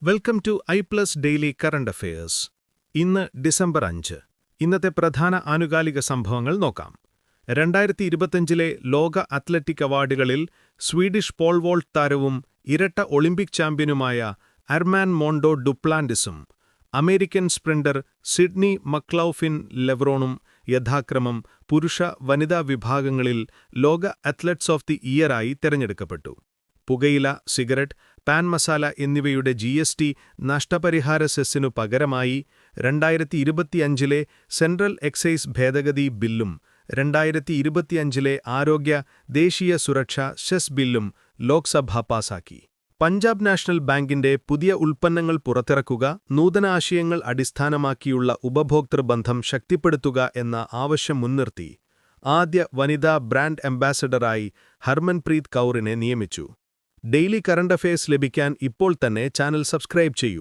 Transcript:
Welcome to ഐ+ daily current affairs. ഇന്ന് December 5. ഇന്നത്തെ പ്രധാന ആനുകാലിക സംഭവങ്ങൾ നോക്കാം. 2025 ലോക അത്ലറ്റിക് അവാർഡുകളിൽ സ്വീഡിഷ് പോൾ വോൾട്ട് താരവും ഇരട്ട ഒളിമ്പിക് ചാമ്പ്യനുമായ അർമാൻ മോണ്ടോ ഡുപ്ലാന്റിസും അമേരിക്കൻ സ്പ്രിന്റർ സിഡ്നി മക്ലൗഫിൻ ലെവ്റോണും യഥാക്രമം പുരുഷ-വനിതാ വിഭാഗങ്ങളിൽ ലോക അത്ലറ്റ്സ് ഓഫ് ദി ഇയറായി തെരഞ്ഞെടുക്കപ്പെട്ടു. പുകയില, സിഗരറ്റ്, പാൻ മസാല എന്നിവയുടെ GST നഷ്ടപരിഹാര സെസ്സിനു പകരമായി 2025 സെൻട്രൽ എക്സൈസ് ഭേദഗതി ബില്ലും 2025 ആരോഗ്യ ദേശീയ സുരക്ഷാ സെസ് ബില്ലും ലോക്സഭ പാസാക്കി. പഞ്ചാബ് നാഷണൽ ബാങ്കിന്റെ പുതിയ ഉൽപ്പന്നങ്ങൾ പുറത്തിറക്കുക, നൂതന ആശയങ്ങൾ അടിസ്ഥാനമാക്കിയുള്ള ഉപഭോക്തൃ ബന്ധം ശക്തിപ്പെടുത്തുക എന്ന ആവശ്യം മുൻനിർത്തി ആദ്യ വനിതാ ബ്രാൻഡ് അംബാസഡറായി ഹർമൻപ്രീത് കൗറിനെ നിയമിച്ചു. ഡെയിലി കറണ്ട് അഫയേഴ്സ് ലഭിക്കാൻ ഇപ്പോൾ തന്നെ ചാനൽ സബ്സ്ക്രൈബ് ചെയ്യൂ.